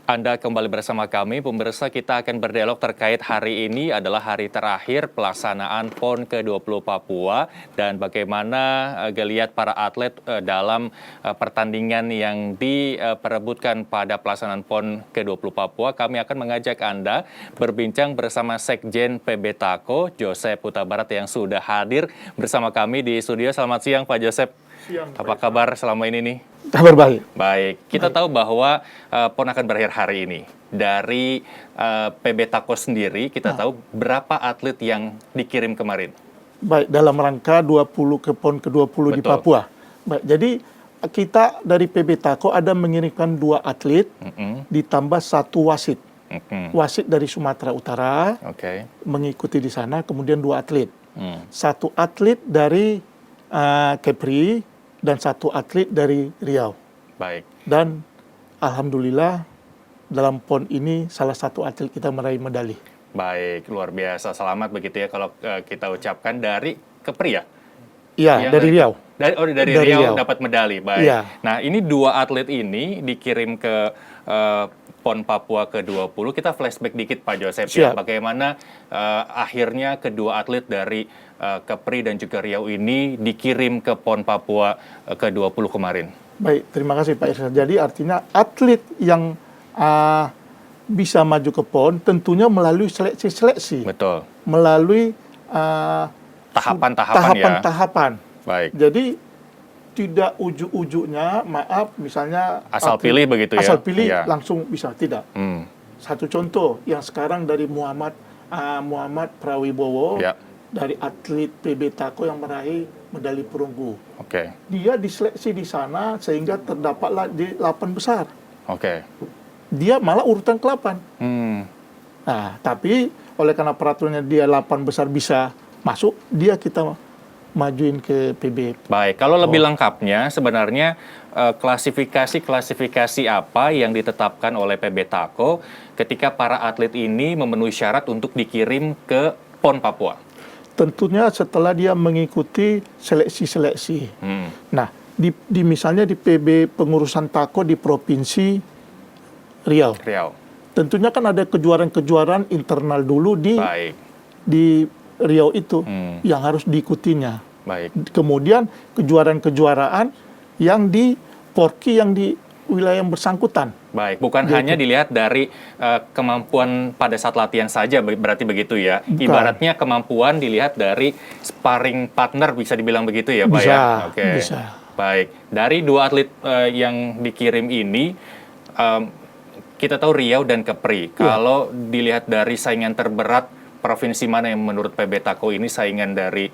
Anda kembali bersama kami, pemirsa. Kita akan berdialog terkait hari ini adalah hari terakhir pelaksanaan PON ke-20 Papua dan bagaimana geliat para atlet dalam pertandingan yang diperebutkan pada pelaksanaan PON ke-20 Papua. Kami akan mengajak Anda berbincang bersama Sekjen PB Tako, Joseph Huta Barat, yang sudah hadir bersama kami di studio. Selamat siang, Pak Joseph. Siang, apa kabar selama ini nih? Kabar baik. Baik, kita tahu bahwa PON akan berakhir hari ini. Dari PB Tako sendiri, kita tahu berapa atlet yang dikirim kemarin? Baik, dalam rangka 20 ke PON ke-20 di Papua. Baik, jadi kita dari PB Tako ada mengirimkan 2 atlet, ditambah 1 wasit. Wasit dari Sumatera Utara, mengikuti di sana, kemudian 2 atlet. 1 atlet dari Kepri, dan 1 atlet dari Riau. Baik. Dan alhamdulillah dalam PON ini salah 1 atlet kita meraih medali. Baik, luar biasa. Selamat begitu ya kalau kita ucapkan dari Kepri ya? Iya, dari Riau. Dari Riau dapat medali. Baik. Ya. Nah, ini 2 atlet ini dikirim ke PON Papua ke-20. Kita flashback dikit, Pak Joseph. Ya. Bagaimana akhirnya kedua atlet dari Kepri dan juga Riau ini dikirim ke PON Papua ke-20 kemarin? Baik, terima kasih Pak Irsa. Jadi artinya atlet yang bisa maju ke PON tentunya melalui seleksi-seleksi. Betul. Melalui tahapan-tahapan. Baik. Jadi tidak ujuk-ujuknya, maaf, misalnya asal pilih begitu ya? Asal pilih langsung bisa, tidak. Satu contoh yang sekarang dari Muhammad Prawibowo, dari atlet PB Tako yang meraih medali perunggu. Dia diseleksi di sana sehingga terdapatlah di 8 besar. Dia malah urutan ke-8. Nah, tapi oleh karena peraturannya dia 8 besar bisa masuk, dia kita majuin ke PB. Baik, kalau lebih lengkapnya sebenarnya klasifikasi apa yang ditetapkan oleh PB Tako ketika para atlet ini memenuhi syarat untuk dikirim ke PON Papua? Tentunya setelah dia mengikuti seleksi-seleksi. Nah, misalnya di PB pengurusan Tako di Provinsi Riau. Tentunya kan ada kejuaraan-kejuaraan internal dulu di Riau itu yang harus diikutinya. Kemudian kejuaraan-kejuaraan yang di Porki yang di wilayah yang bersangkutan. Baik, bukan hanya dilihat dari kemampuan pada saat latihan saja, berarti begitu ya. Bukan. Ibaratnya kemampuan dilihat dari sparring partner, bisa dibilang begitu ya, Pak bisa, ya? Bisa. Baik, dari 2 atlet yang dikirim ini, kita tahu Riau dan Kepri. Kalau dilihat dari saingan terberat, provinsi mana yang menurut PB Tako ini saingan dari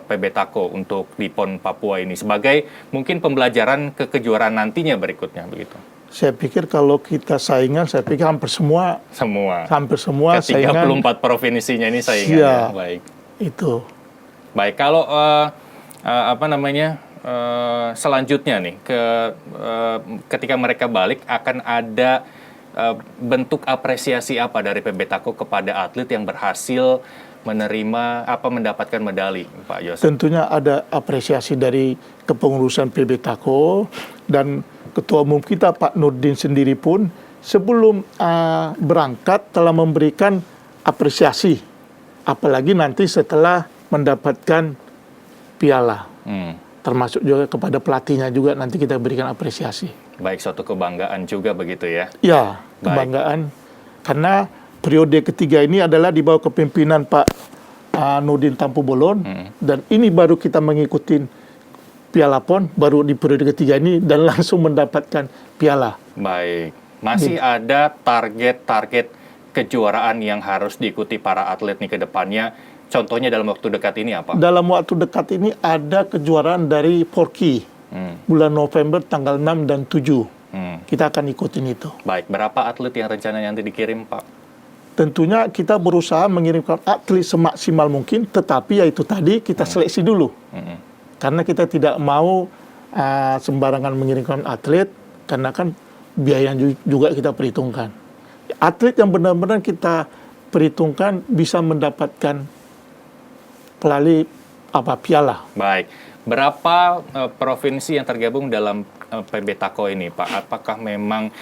PB Tako untuk di PON Papua ini sebagai mungkin pembelajaran ke kejuaraan nantinya berikutnya begitu? Saya pikir kalau kita saingan, saya pikir hampir semua. Hampir semua ke 34 provinsinya ini saingan. Ya, baik. Itu. Baik, kalau selanjutnya nih ketika mereka balik akan ada bentuk apresiasi apa dari PB Tako kepada atlet yang berhasil mendapatkan medali, Pak Yos? Tentunya ada apresiasi dari kepengurusan PB Tako dan Ketua Umum kita Pak Nurdin sendiri pun sebelum berangkat telah memberikan apresiasi, apalagi nanti setelah mendapatkan piala. Termasuk juga kepada pelatihnya juga nanti kita berikan apresiasi. Baik, suatu kebanggaan juga begitu ya? Ya, kebanggaan. Karena periode ketiga ini adalah di bawah kepemimpinan Pak Nurdin Tampu Bolon. Dan ini baru kita mengikuti Piala PON, baru di periode ketiga ini dan langsung mendapatkan piala. Baik, masih ada target-target kejuaraan yang harus diikuti para atlet nih ke depannya. Contohnya dalam waktu dekat ini apa? Dalam waktu dekat ini ada kejuaraan dari Porki. Bulan November tanggal 6 dan 7. Kita akan ikutin itu. Baik, berapa atlet yang rencananya nanti dikirim, Pak? Tentunya kita berusaha mengirimkan atlet semaksimal mungkin, tetapi ya itu tadi kita seleksi dulu. Karena kita tidak mau sembarangan mengirimkan atlet, karena kan biaya juga kita perhitungkan. Atlet yang benar-benar kita perhitungkan bisa mendapatkan piala. Baik. Berapa provinsi yang tergabung dalam PB Tako ini, Pak? Apakah memang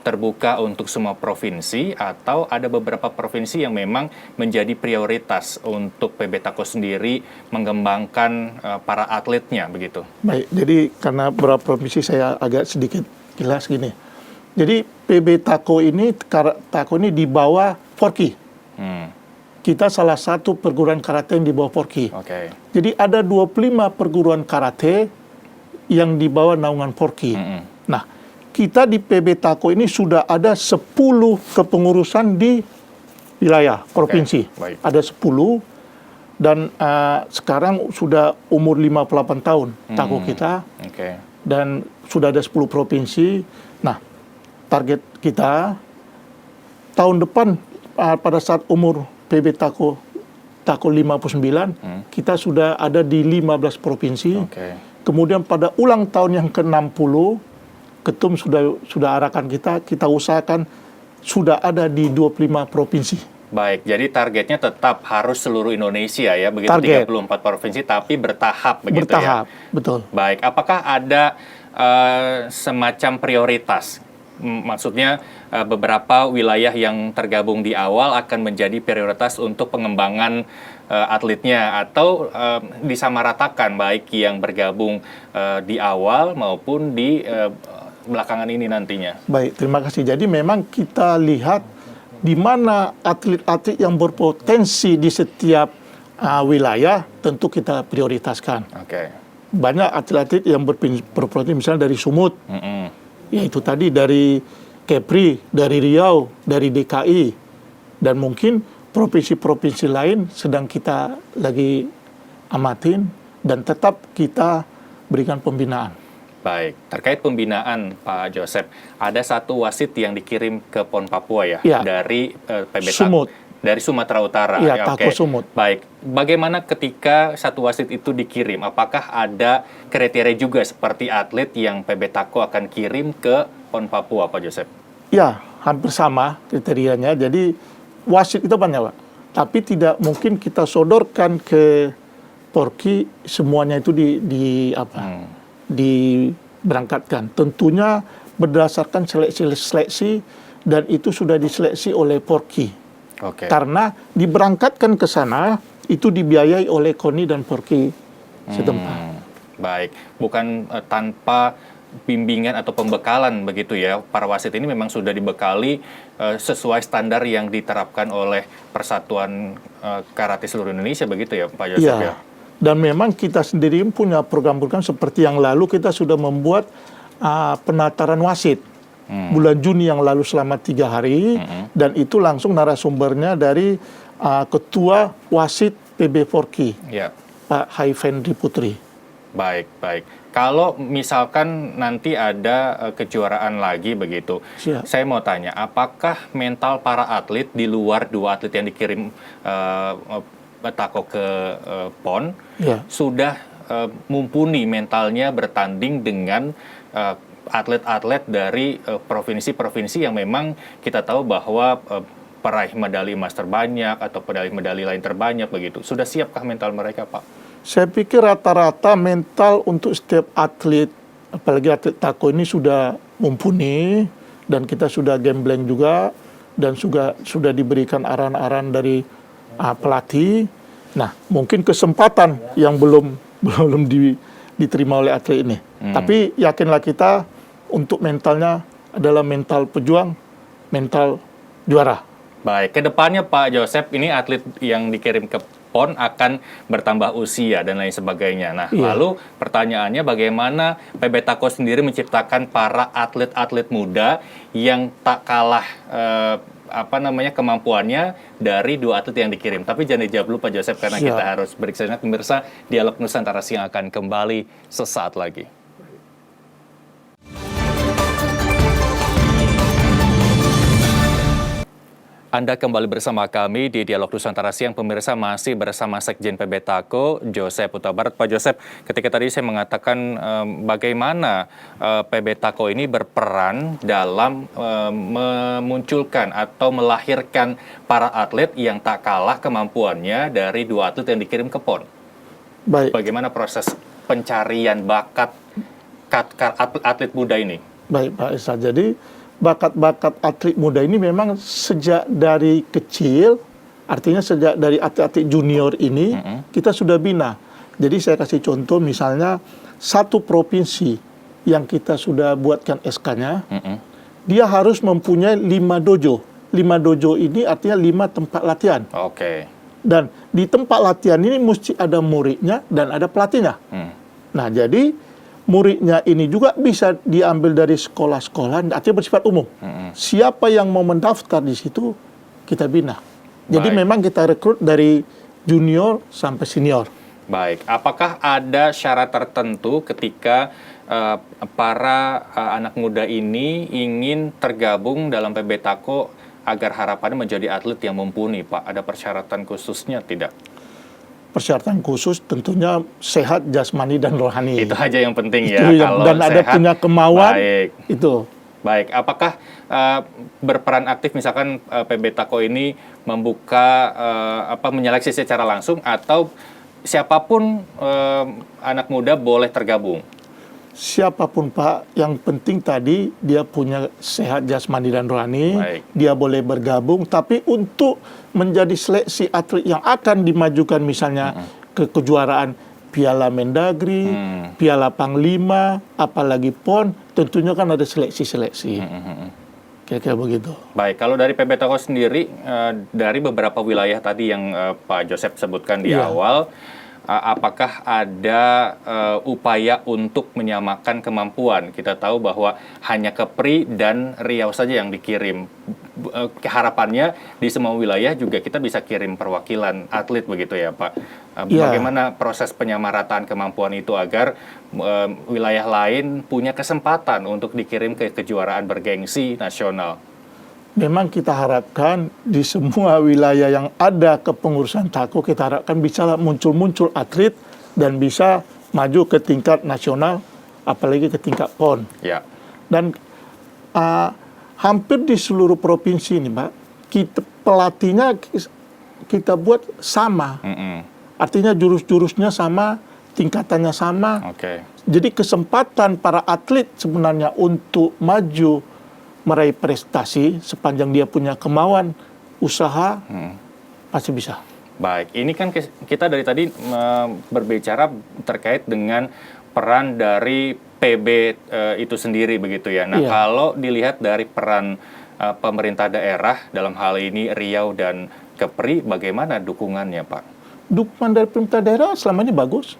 terbuka untuk semua provinsi atau ada beberapa provinsi yang memang menjadi prioritas untuk PB Tako sendiri mengembangkan para atletnya begitu? Baik, jadi karena beberapa provinsi saya agak sedikit jelas gini. Jadi PB Tako ini di bawah Forki. Kita salah satu perguruan karate yang di bawah Forki. Oke. Jadi ada 25 perguruan karate yang di bawah naungan Forki. Nah, kita di PB Tako ini sudah ada 10 kepengurusan di wilayah provinsi. Baik. Ada 10 dan sekarang sudah umur 58 tahun Tako kita. Dan sudah ada 10 provinsi. Nah, target kita tahun depan pada saat umur PB Tako 59, kita sudah ada di 15 provinsi. Kemudian pada ulang tahun yang ke-60, Ketum sudah arahkan kita usahakan sudah ada di 25 provinsi. Baik, jadi targetnya tetap harus seluruh Indonesia ya, begitu. Target. 34 provinsi, tapi bertahap begitu ya? Bertahap, betul. Baik, apakah ada semacam prioritas? Maksudnya beberapa wilayah yang tergabung di awal akan menjadi prioritas untuk pengembangan atletnya atau disamaratakan baik yang bergabung di awal maupun di belakangan ini nantinya. Baik, terima kasih. Jadi memang kita lihat di mana atlet-atlet yang berpotensi di setiap wilayah tentu kita prioritaskan. Banyak atlet-atlet yang berpotensi misalnya dari Sumut. Yaitu tadi dari Kepri, dari Riau, dari DKI, dan mungkin provinsi-provinsi lain sedang kita lagi amatin dan tetap kita berikan pembinaan. Baik, terkait pembinaan Pak Joseph, ada satu wasit yang dikirim ke PON Papua ya, dari PB Sumut. Dari Sumatera Utara. Iya, Tako Sumut. Baik, bagaimana ketika satu wasit itu dikirim? Apakah ada kriteria juga seperti atlet yang PB Tako akan kirim ke PON Papua, Pak Joseph? Ya, hampir sama kriterianya. Jadi wasit itu banyak, Pak. Tapi tidak mungkin kita sodorkan ke Porki semuanya itu diberangkatkan. Tentunya berdasarkan seleksi dan itu sudah diseleksi oleh Porki. Karena diberangkatkan ke sana itu dibiayai oleh KONI dan Porki setempat. Baik, bukan tanpa bimbingan atau pembekalan begitu ya. Para wasit ini memang sudah dibekali sesuai standar yang diterapkan oleh Persatuan Karate seluruh Indonesia begitu ya, Pak Joseph ya. Dan memang kita sendiri punya program-program seperti yang lalu kita sudah membuat penataran wasit. Bulan Juni yang lalu selama 3 hari dan itu langsung narasumbernya dari Ketua Wasit PB Forki, Pak Haifendri Putri. Baik. Kalau misalkan nanti ada kejuaraan lagi begitu, saya mau tanya, apakah mental para atlet di luar 2 atlet yang dikirim Tako ke PON sudah mumpuni mentalnya bertanding dengan atlet-atlet dari provinsi-provinsi yang memang kita tahu bahwa peraih medali emas terbanyak atau peraih medali lain terbanyak begitu. Sudah siapkah mental mereka, Pak? Saya pikir rata-rata mental untuk setiap atlet, apalagi atlet Tako ini sudah mumpuni dan kita sudah gembleng juga dan sudah diberikan arahan-arahan dari pelatih. Nah, mungkin kesempatan yang belum diterima oleh atlet ini. Tapi yakinlah kita untuk mentalnya adalah mental pejuang, mental juara. Baik, kedepannya Pak Joseph, ini atlet yang dikirim ke PON akan bertambah usia dan lain sebagainya. Nah, lalu pertanyaannya bagaimana PB Tako sendiri menciptakan para atlet-atlet muda yang tak kalah kemampuannya dari 2 atlet yang dikirim. Tapi jangan dijawab dulu Pak Joseph karena kita harus break sejenak. Pemirsa, Dialog Nusantara Siang akan kembali sesaat lagi. Anda kembali bersama kami di Dialog Nusantara Siang. Pemirsa, masih bersama Sekjen PB Tako, Joseph Huta Barat. Pak Joseph, ketika tadi saya mengatakan bagaimana PB Tako ini berperan dalam memunculkan atau melahirkan para atlet yang tak kalah kemampuannya dari 2 atlet yang dikirim ke PON. Baik. Bagaimana proses pencarian bakat atlet muda ini? Baik Pak Esa, jadi bakat-bakat atlet muda ini memang sejak dari kecil, artinya sejak dari atlet-atlet junior ini kita sudah bina. Jadi saya kasih contoh misalnya satu provinsi yang kita sudah buatkan SK-nya, dia harus mempunyai 5 dojo. 5 dojo ini artinya 5 tempat latihan. Oke. Dan di tempat latihan ini mesti ada muridnya dan ada pelatihnya. Nah, jadi muridnya ini juga bisa diambil dari sekolah-sekolah, artinya bersifat umum. Siapa yang mau mendaftar di situ, kita bina. Jadi Baik. memang kita rekrut dari junior sampai senior. Baik, apakah ada syarat tertentu ketika para anak muda ini ingin tergabung dalam PB Tako agar harapannya menjadi atlet yang mumpuni, Pak? Ada persyaratan khususnya tidak? Persyaratan khusus tentunya sehat jasmani dan rohani. Itu aja yang penting ya. Itu Kalau dan ada sehat, punya kemauan. baik. Itu. Baik, apakah berperan aktif misalkan PB Tako ini membuka menyeleksi secara langsung atau siapapun anak muda boleh tergabung? Siapapun Pak, yang penting tadi dia punya sehat jasmani dan rohani, Baik. dia boleh bergabung, tapi untuk menjadi seleksi atlet yang akan dimajukan misalnya ke kejuaraan Piala Mendagri, Piala Panglima, apalagi PON, tentunya kan ada seleksi-seleksi. Kira-kira begitu. Baik, kalau dari PB Tako sendiri, dari beberapa wilayah tadi yang Pak Joseph sebutkan di awal, apakah ada upaya untuk menyamakan kemampuan? Kita tahu bahwa hanya Kepri dan Riau saja yang dikirim. Harapannya di semua wilayah juga kita bisa kirim perwakilan atlet begitu ya Pak. Bagaimana proses penyamarataan kemampuan itu agar wilayah lain punya kesempatan untuk dikirim ke kejuaraan bergengsi nasional? Memang kita harapkan di semua wilayah yang ada kepengurusan Tako, kita harapkan bisa muncul-muncul atlet dan bisa maju ke tingkat nasional, apalagi ke tingkat PON. Ya. Dan hampir di seluruh provinsi ini, Pak, pelatihnya kita buat sama. Artinya jurus-jurusnya sama, tingkatannya sama. Oke. Jadi kesempatan para atlet sebenarnya untuk maju meraih prestasi sepanjang dia punya kemauan, usaha, pasti bisa. Baik, ini kan kita dari tadi berbicara terkait dengan peran dari PB itu sendiri begitu ya. Nah, kalau dilihat dari peran pemerintah daerah dalam hal ini Riau dan Kepri, bagaimana dukungannya, Pak? Dukungan dari pemerintah daerah selama ini bagus.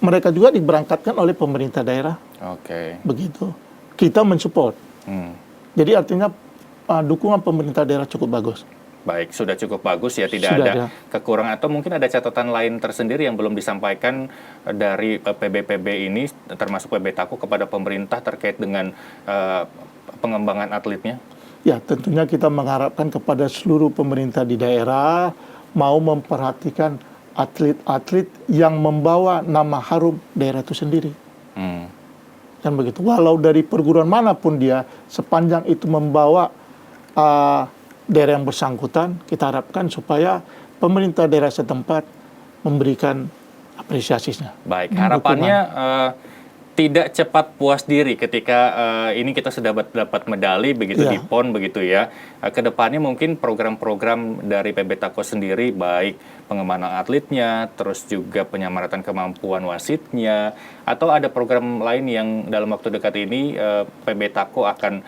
Mereka juga diberangkatkan oleh pemerintah daerah. Oke. Begitu. Kita mensupport. Jadi artinya dukungan pemerintah daerah cukup bagus. Baik, sudah cukup bagus ya, tidak Sudah ada kekurangan atau mungkin ada catatan lain tersendiri yang belum disampaikan dari PB-PB ini termasuk PB Tako kepada pemerintah terkait dengan pengembangan atletnya? Ya, tentunya kita mengharapkan kepada seluruh pemerintah di daerah mau memperhatikan atlet-atlet yang membawa nama harum daerah itu sendiri. Kan begitu. Walau dari perguruan manapun dia, sepanjang itu membawa daerah yang bersangkutan, kita harapkan supaya pemerintah daerah setempat memberikan apresiasinya. Baik, harapannya tidak cepat puas diri ketika ini kita sudah dapat medali begitu di PON begitu ya. Kedepannya mungkin program-program dari PB Tako sendiri baik pengembangan atletnya, terus juga penyamaratan kemampuan wasitnya, atau ada program lain yang dalam waktu dekat ini PB Tako akan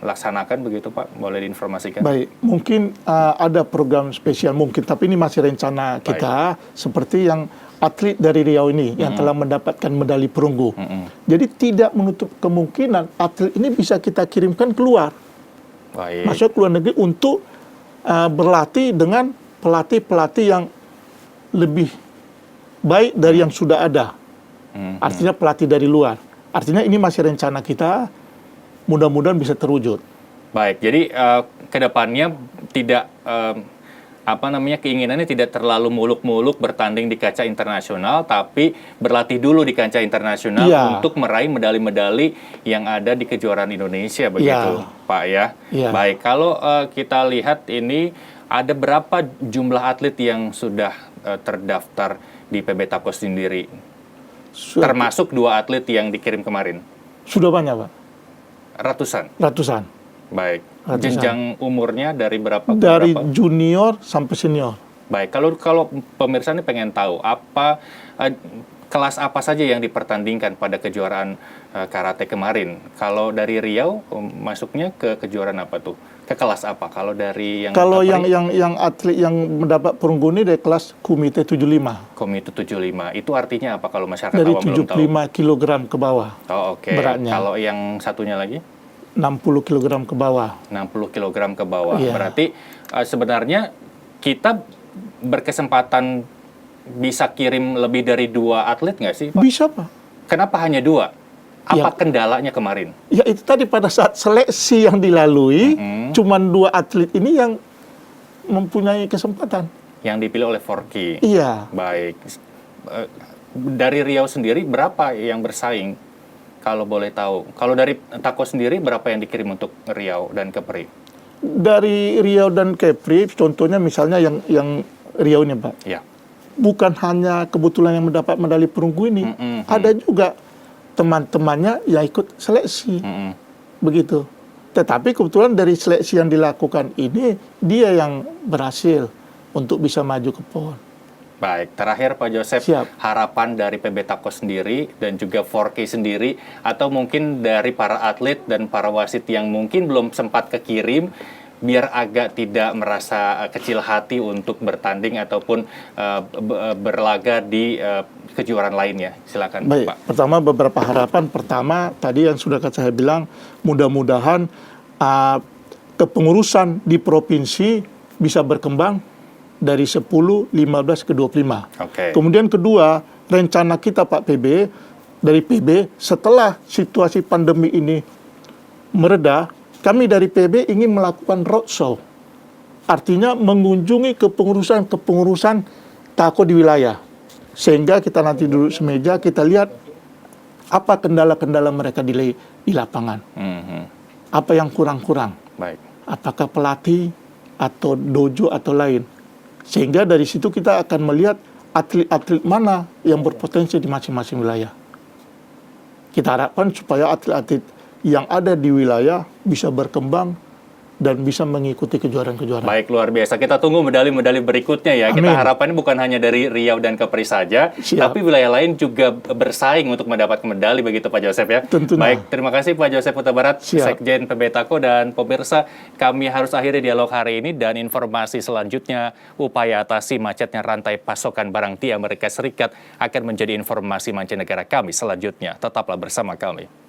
laksanakan begitu Pak? Boleh diinformasikan? Baik, mungkin ada program spesial mungkin, tapi ini masih rencana kita seperti yang atlet dari Riau ini yang telah mendapatkan medali perunggu. Jadi tidak menutup kemungkinan atlet ini bisa kita kirimkan keluar. Masuk ke luar negeri untuk berlatih dengan pelatih-pelatih yang lebih baik dari yang sudah ada. Artinya pelatih dari luar. Artinya ini masih rencana kita, mudah-mudahan bisa terwujud. Baik, jadi kedepannya tidak keinginannya tidak terlalu muluk-muluk bertanding di kancah internasional, tapi berlatih dulu di kancah internasional untuk meraih medali-medali yang ada di kejuaraan Indonesia begitu, Pak ya. Baik, kalau kita lihat ini ada berapa jumlah atlet yang sudah terdaftar di PB Tapco sendiri? Sudah, Termasuk 2 atlet yang dikirim kemarin. sudah banyak, Pak. Ratusan. Baik. Jenjang umurnya dari berapa ke Dari berapa? junior sampai senior. Baik. Kalau pemirsa ini pengen tahu kelas apa saja yang dipertandingkan pada kejuaraan karate kemarin. Kalau dari Riau masuknya ke kejuaraan apa tuh? Ke kelas apa? Kalau dari Kalau yang atlet yang mendapat perunggu ini dari kelas Komite 75. Komite 75. Itu artinya apa kalau masyarakat Dari awam belum tahu? 75 kg ke bawah. Oh, oke. Beratnya. Kalau yang satunya lagi? 60 kg ke bawah. 60 kg ke bawah. Iya. Berarti sebenarnya kita berkesempatan bisa kirim lebih dari 2 atlet nggak sih, Pak? Bisa, Pak. Kenapa hanya 2? Apa Ya. kendalanya kemarin? Ya itu tadi pada saat seleksi yang dilalui, cuman 2 atlet ini yang mempunyai kesempatan. Yang dipilih oleh Forky. Iya. Baik. Dari Riau sendiri berapa yang bersaing? Kalau boleh tahu. Kalau dari Tako sendiri berapa yang dikirim untuk Riau dan Kepri? Dari Riau dan Kepri, contohnya misalnya yang Riau ini, Pak. Ya. Bukan hanya kebetulan yang mendapat medali perunggu ini, ada juga teman-temannya yang ikut seleksi. Begitu. Tetapi kebetulan dari seleksi yang dilakukan ini, dia yang berhasil untuk bisa maju ke PON. Baik, terakhir Pak Joseph, Siap. harapan dari PB Tako sendiri dan juga 4K sendiri, atau mungkin dari para atlet dan para wasit yang mungkin belum sempat kekirim, biar agak tidak merasa kecil hati untuk bertanding ataupun berlaga di kejuaraan lainnya. Silakan, Baik, Pak. pertama beberapa harapan. Pertama, tadi yang sudah saya bilang, mudah-mudahan kepengurusan di provinsi bisa berkembang dari 10, 15 ke 25. Oke. Kemudian kedua, rencana kita Pak PB, dari PB, setelah situasi pandemi ini mereda, kami dari PB ingin melakukan roadshow. Artinya mengunjungi kepengurusan Tako di wilayah. Sehingga kita nanti duduk semeja, kita lihat apa kendala-kendala mereka di lapangan. Apa yang kurang-kurang. Baik. Apakah pelatih atau dojo atau lain. Sehingga dari situ kita akan melihat atlet-atlet mana yang berpotensi di masing-masing wilayah. Kita harapkan supaya atlet-atlet yang ada di wilayah bisa berkembang dan bisa mengikuti kejuaraan-kejuaraan. Baik, luar biasa. Kita tunggu medali-medali berikutnya ya. Amin. Kita harapannya bukan hanya dari Riau dan Kepri saja, Siap. tapi wilayah lain juga bersaing untuk mendapatkan medali, begitu Pak Joseph ya. Tentunya. Baik, terima kasih Pak Joseph Huta Barat, Siap. Sekjen PB Tako, dan pemirsa, kami harus akhiri dialog hari ini, dan informasi selanjutnya, upaya atasi macetnya rantai pasokan barang di Amerika Serikat akan menjadi informasi mancanegara kami selanjutnya. Tetaplah bersama kami.